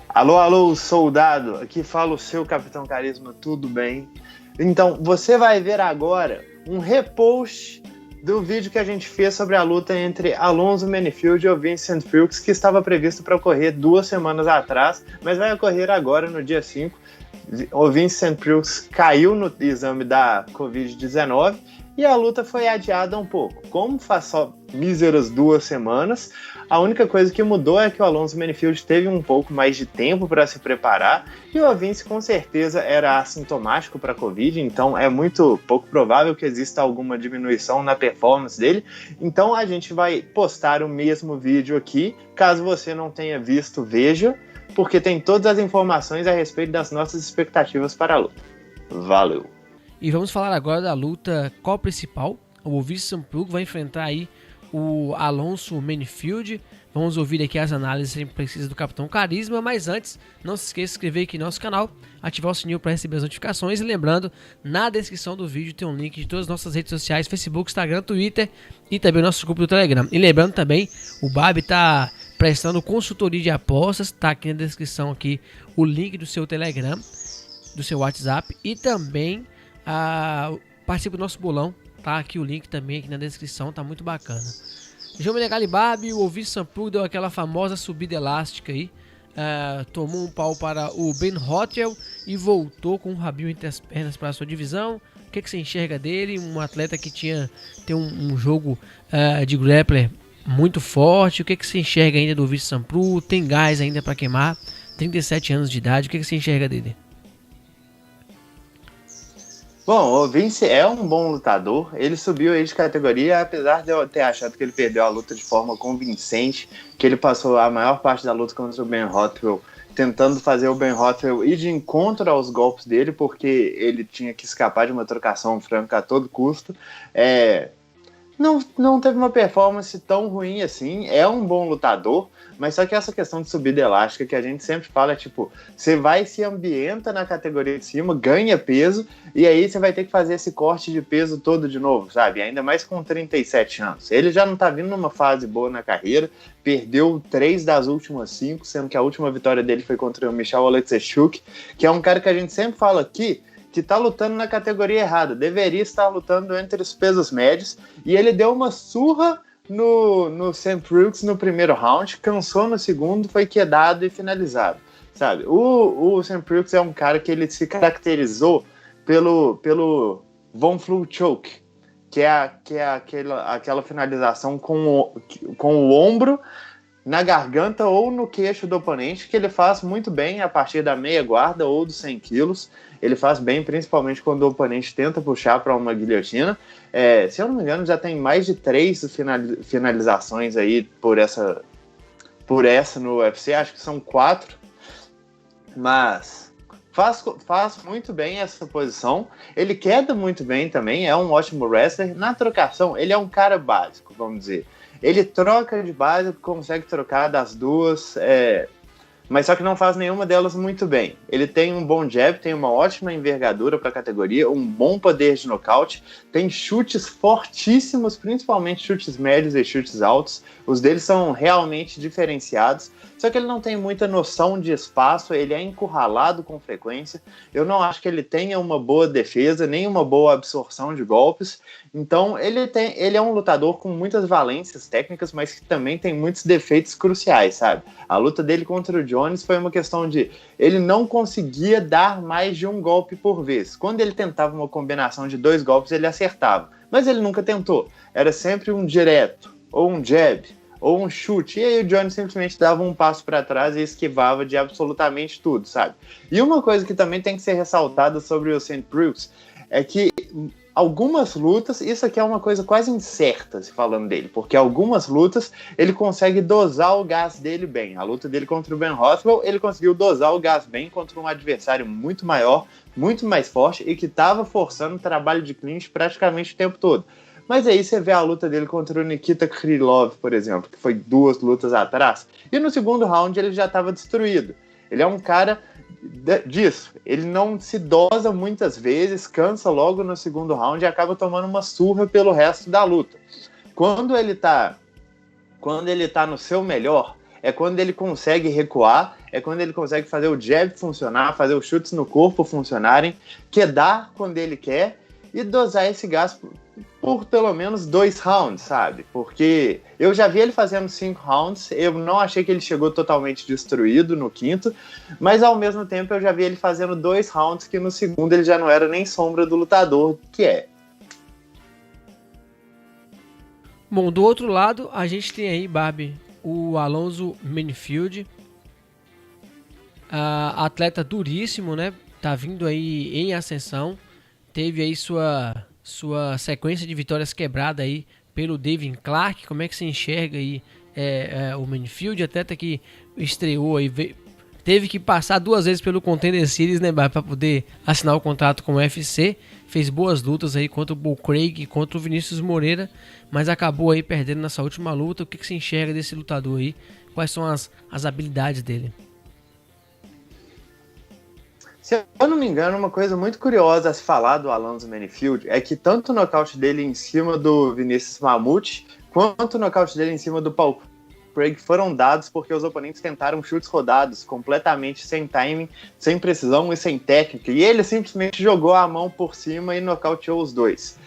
Alô, alô, soldado, aqui fala o seu Capitão Carisma, tudo bem? Então, você vai ver agora um repost do vídeo que a gente fez sobre a luta entre Alonso Menifield e Vincent Fuchs, que estava previsto para ocorrer 2 semanas atrás, mas vai ocorrer agora, no dia 5. O Vincent Fuchs caiu no exame da Covid-19 e a luta foi adiada um pouco. Como faz só míseras 2 semanas, a única coisa que mudou é que o Alonso Menifield teve um pouco mais de tempo para se preparar e o Vince com certeza era assintomático para a Covid, então é muito pouco provável que exista alguma diminuição na performance dele. Então a gente vai postar o mesmo vídeo aqui, caso você não tenha visto, veja, porque tem todas as informações a respeito das nossas expectativas para a luta. Valeu! E vamos falar agora da luta co-principal. O Vincent Fuchs vai enfrentar aí o Alonso Menifield. Vamos ouvir aqui as análises sempre precisas do Capitão Carisma, mas antes, não se esqueça de se inscrever aqui no nosso canal, ativar o sininho para receber as notificações e lembrando, na descrição do vídeo tem um link de todas as nossas redes sociais, Facebook, Instagram, Twitter e também o nosso grupo do Telegram. E lembrando também, o Babi está prestando consultoria de apostas, está aqui na descrição aqui o link do seu Telegram, do seu WhatsApp e também participa do nosso bolão, tá aqui o link também aqui na descrição, tá muito bacana. João Menegali Babi, o Vincent Fuchs deu aquela famosa subida elástica aí, tomou um pau para o Ben Rothwell e voltou com o rabinho entre as pernas para a sua divisão. O que você enxerga dele? Um atleta que tem um jogo de grappler muito forte. O que você enxerga ainda do Vincent Fuchs? Tem gás ainda para queimar, 37 anos de idade, o que você enxerga dele? Bom, o Vince é um bom lutador, ele subiu aí de categoria, apesar de eu ter achado que ele perdeu a luta de forma convincente, que ele passou a maior parte da luta contra o Ben Rothwell, tentando fazer o Ben Rothwell ir de encontro aos golpes dele, porque ele tinha que escapar de uma trocação franca a todo custo. Não teve uma performance tão ruim assim, é um bom lutador, mas só que essa questão de subida elástica que a gente sempre fala é tipo, você vai e se ambienta na categoria de cima, ganha peso, e aí você vai ter que fazer esse corte de peso todo de novo, sabe? Ainda mais com 37 anos. Ele já não tá vindo numa fase boa na carreira, perdeu 3 das últimas 5, sendo que a última vitória dele foi contra o Michal Oleksiejczuk, que é um cara que a gente sempre fala aqui, que tá lutando na categoria errada, deveria estar lutando entre os pesos médios, e ele deu uma surra no Sam Fuchs no primeiro round, cansou no segundo, foi quedado e finalizado, sabe? O Sam Fuchs é um cara que ele se caracterizou pelo Von Flue Choke, que é aquela finalização com o ombro na garganta ou no queixo do oponente, que ele faz muito bem a partir da meia guarda ou dos 100 quilos. Ele faz bem, principalmente quando o oponente tenta puxar para uma guilhotina. Se eu não me engano, já tem mais de 3 finalizações aí por essa no UFC. Acho que são 4. Mas faz muito bem essa posição. Ele queda muito bem também, é um ótimo wrestler. Na trocação, ele é um cara básico, vamos dizer. Ele troca de básico, consegue trocar das duas, mas só que não faz nenhuma delas muito bem. Ele tem um bom jab, tem uma ótima envergadura para a categoria, um bom poder de nocaute, tem chutes fortíssimos, principalmente chutes médios e chutes altos. Os deles são realmente diferenciados, só que ele não tem muita noção de espaço, ele é encurralado com frequência. Eu não acho que ele tenha uma boa defesa, nem uma boa absorção de golpes. Então ele é um lutador com muitas valências técnicas, mas que também tem muitos defeitos cruciais, sabe? A luta dele contra o Jones foi uma questão de ele não conseguia dar mais de um golpe por vez. Quando ele tentava uma combinação de 2 golpes, ele acertava, mas ele nunca tentou. Era sempre um direto, ou um jab, ou um chute, e aí o Jones simplesmente dava um passo para trás e esquivava de absolutamente tudo, sabe? E uma coisa que também tem que ser ressaltada sobre o St. Fuchs é que algumas lutas, isso aqui é uma coisa quase incerta se falando dele, porque algumas lutas ele consegue dosar o gás dele bem. A luta dele contra o Ben Rothwell, ele conseguiu dosar o gás bem contra um adversário muito maior, muito mais forte e que estava forçando o trabalho de clinch praticamente o tempo todo. Mas aí você vê a luta dele contra o Nikita Krylov, por exemplo, que foi 2 lutas atrás, e no segundo round ele já estava destruído. Ele é um cara disso, ele não se dosa muitas vezes, cansa logo no segundo round e acaba tomando uma surra pelo resto da luta. Quando ele tá no seu melhor, é quando ele consegue recuar, é quando ele consegue fazer o jab funcionar, fazer os chutes no corpo funcionarem, quedar quando ele quer e dosar esse gás por pelo menos 2 rounds, sabe? Porque eu já vi ele fazendo 5 rounds, eu não achei que ele chegou totalmente destruído no quinto, mas ao mesmo tempo eu já vi ele fazendo 2 rounds que no segundo ele já não era nem sombra do lutador que é. Bom, do outro lado, a gente tem aí, Barbie, o Alonso Menifield, atleta duríssimo, né? Tá vindo aí em ascensão, teve aí sua sequência de vitórias quebrada aí pelo Devin Clark. Como é que você enxerga aí o Menifield, atleta que estreou aí, teve que passar 2 vezes pelo Contender Series, né, para poder assinar o contrato com o UFC, fez boas lutas aí contra o Bull Craig e contra o Vinícius Moreira, mas acabou aí perdendo nessa última luta. O que você enxerga desse lutador aí? Quais são as habilidades dele? Se eu não me engano, uma coisa muito curiosa a se falar do Alonso Menifield é que tanto o nocaute dele em cima do Vinicius Mamute, quanto o nocaute dele em cima do Paul Craig foram dados porque os oponentes tentaram chutes rodados, completamente sem timing, sem precisão e sem técnica, e ele simplesmente jogou a mão por cima e nocauteou os dois.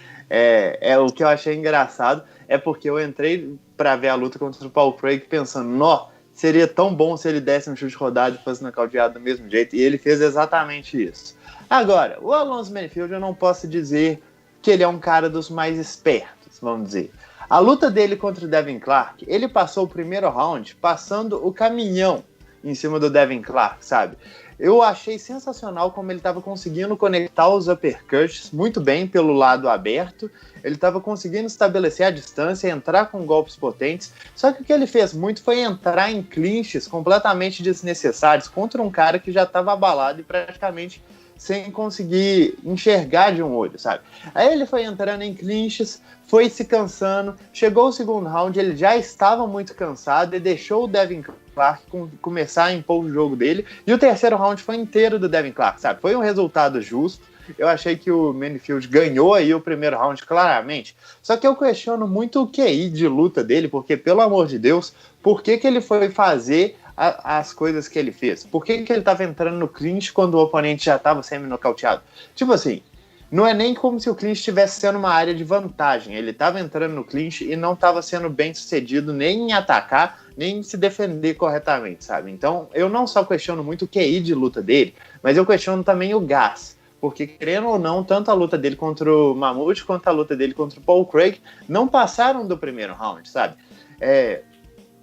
O que eu achei engraçado é porque eu entrei para ver a luta contra o Paul Craig pensando, seria tão bom se ele desse um chute rodado e fosse nocauteado do mesmo jeito, e ele fez exatamente isso. Agora, o Alonso Menifield eu não posso dizer que ele é um cara dos mais espertos, vamos dizer. A luta dele contra o Devin Clark, ele passou o primeiro round passando o caminhão em cima do Devin Clark, sabe? Eu achei sensacional como ele estava conseguindo conectar os uppercuts muito bem pelo lado aberto, ele estava conseguindo estabelecer a distância, entrar com golpes potentes, só que o que ele fez muito foi entrar em clinches completamente desnecessários contra um cara que já estava abalado e praticamente sem conseguir enxergar de um olho, sabe? Aí ele foi entrando em clinches, foi se cansando, chegou o segundo round, ele já estava muito cansado e deixou o Devin Clark começar a impor o jogo dele, e o terceiro round foi inteiro do Devin Clark, sabe? Foi um resultado justo, eu achei que o Menifield ganhou aí o primeiro round claramente, só que eu questiono muito o QI de luta dele, porque, pelo amor de Deus, por que ele foi fazer as coisas que ele fez? Por que ele estava entrando no clinch quando o oponente já estava semi-nocauteado? Tipo assim, não é nem como se o clinch estivesse sendo uma área de vantagem. Ele estava entrando no clinch e não estava sendo bem sucedido nem em atacar, nem em se defender corretamente, sabe? Então, eu não só questiono muito o QI de luta dele, mas eu questiono também o gás. Porque, querendo ou não, tanto a luta dele contra o Mamute quanto a luta dele contra o Paul Craig não passaram do primeiro round, sabe?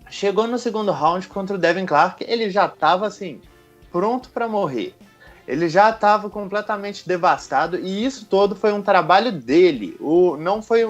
Chegou no segundo round contra o Devin Clark, ele já estava assim, pronto para morrer. Ele já estava completamente devastado, e isso todo foi um trabalho dele. Não foi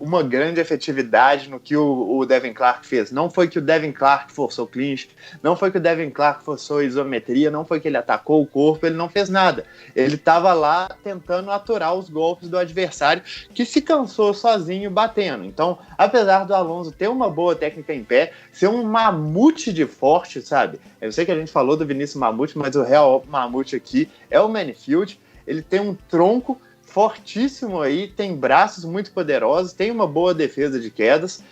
uma grande efetividade no que o Devin Clark fez. Não foi que o Devin Clark forçou clinch, não foi que o Devin Clark forçou isometria, não foi que ele atacou o corpo, ele não fez nada. Ele estava lá tentando aturar os golpes do adversário, que se cansou sozinho batendo. Então, apesar do Alonso ter uma boa técnica em pé, ser um mamute de forte, sabe? Eu sei que a gente falou do Vinícius Mamute, mas o real mamute aqui é o Menifield. Ele tem um tronco fortíssimo aí, tem braços muito poderosos, tem uma boa defesa de quedas,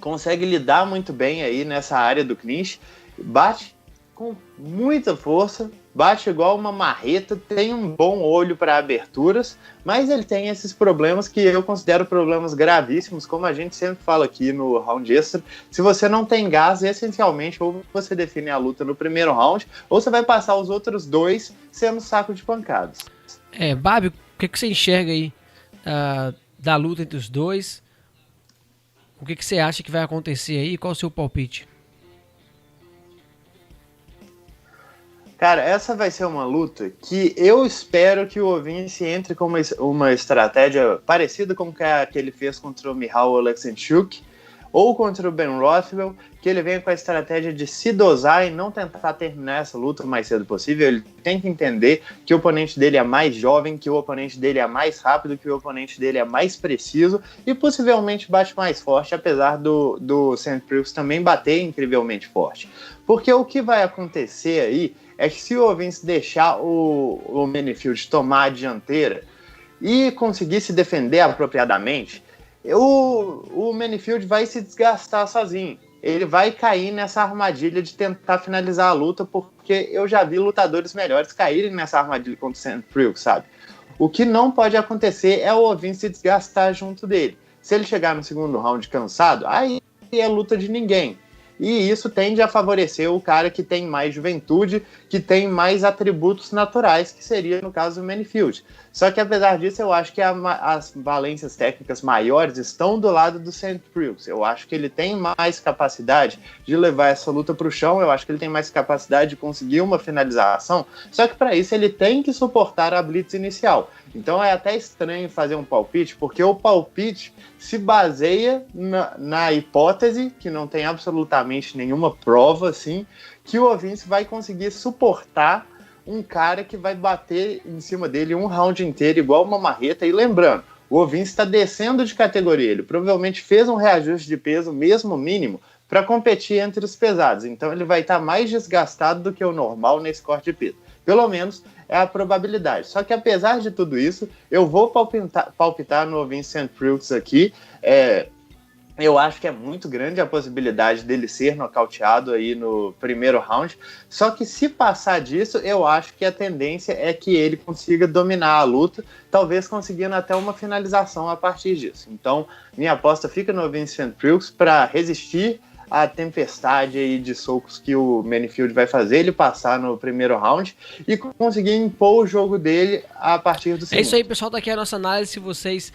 consegue lidar muito bem aí nessa área do clinch, bate com muita força, bate igual uma marreta, tem um bom olho para aberturas, mas ele tem esses problemas que eu considero problemas gravíssimos, como a gente sempre fala aqui no Round Extra. Se você não tem gás, essencialmente, ou você define a luta no primeiro round, ou você vai passar os outros 2 sendo saco de pancadas. Babi, o que você enxerga aí da luta entre os dois? O que você acha que vai acontecer aí? Qual o seu palpite? Cara, essa vai ser uma luta que eu espero que o Ovince entre com uma estratégia parecida com a que ele fez contra o Michał Oleksiejczuk ou contra o Ben Rothwell, que ele venha com a estratégia de se dosar e não tentar terminar essa luta o mais cedo possível. Ele tem que entender que o oponente dele é mais jovem, que o oponente dele é mais rápido, que o oponente dele é mais preciso e possivelmente bate mais forte, apesar do St. Preux também bater incrivelmente forte. Porque o que vai acontecer aí é que se o Ovince deixar o Menifield tomar a dianteira e conseguir se defender apropriadamente, o Menifield vai se desgastar sozinho. ele vai cair nessa armadilha de tentar finalizar a luta, porque eu já vi lutadores melhores caírem nessa armadilha contra o St. Preux, sabe? O que não pode acontecer é o Ovin se desgastar junto dele. Se ele chegar no segundo round cansado, aí é luta de ninguém. E isso tende a favorecer o cara que tem mais juventude, que tem mais atributos naturais, que seria, no caso, o Menifield. Só que, apesar disso, eu acho que as valências técnicas maiores estão do lado do St. Preux. Eu acho que ele tem mais capacidade de levar essa luta para o chão, eu acho que ele tem mais capacidade de conseguir uma finalização, só que, para isso, ele tem que suportar a blitz inicial. Então é até estranho fazer um palpite, porque o palpite se baseia na hipótese, que não tem absolutamente nenhuma prova, assim, que o Ovince vai conseguir suportar um cara que vai bater em cima dele um round inteiro, igual uma marreta. E lembrando, o Ovince está descendo de categoria, ele provavelmente fez um reajuste de peso, mesmo mínimo, para competir entre os pesados. Então ele vai estar mais desgastado do que o normal nesse corte de peso. Pelo menos é a probabilidade. Só que apesar de tudo isso, eu vou palpitar no Ovince St. Preux aqui. Eu acho que é muito grande a possibilidade dele ser nocauteado aí no primeiro round. Só que se passar disso, eu acho que a tendência é que ele consiga dominar a luta, talvez conseguindo até uma finalização a partir disso. Então, minha aposta fica no Ovince St. Preux para resistir a tempestade aí de socos que o Menifield vai fazer ele passar no primeiro round e conseguir impor o jogo dele a partir do segundo. É isso aí, pessoal, tá aqui a nossa análise. Se vocês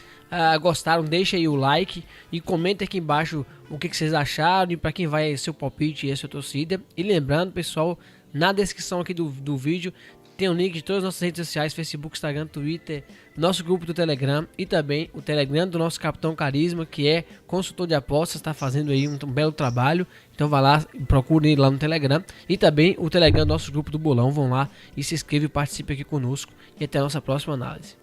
gostaram, deixa aí o like e comenta aqui embaixo o que vocês acharam e para quem vai ser o palpite e a sua torcida. E lembrando, pessoal, na descrição aqui do vídeo tem um link de todas as nossas redes sociais, Facebook, Instagram, Twitter, nosso grupo do Telegram e também o Telegram do nosso Capitão Carisma, que é consultor de apostas, está fazendo aí um belo trabalho. Então vai lá, procure ele lá no Telegram. E também o Telegram do nosso grupo do Bolão. Vão lá e se inscreve e participe aqui conosco. E até a nossa próxima análise.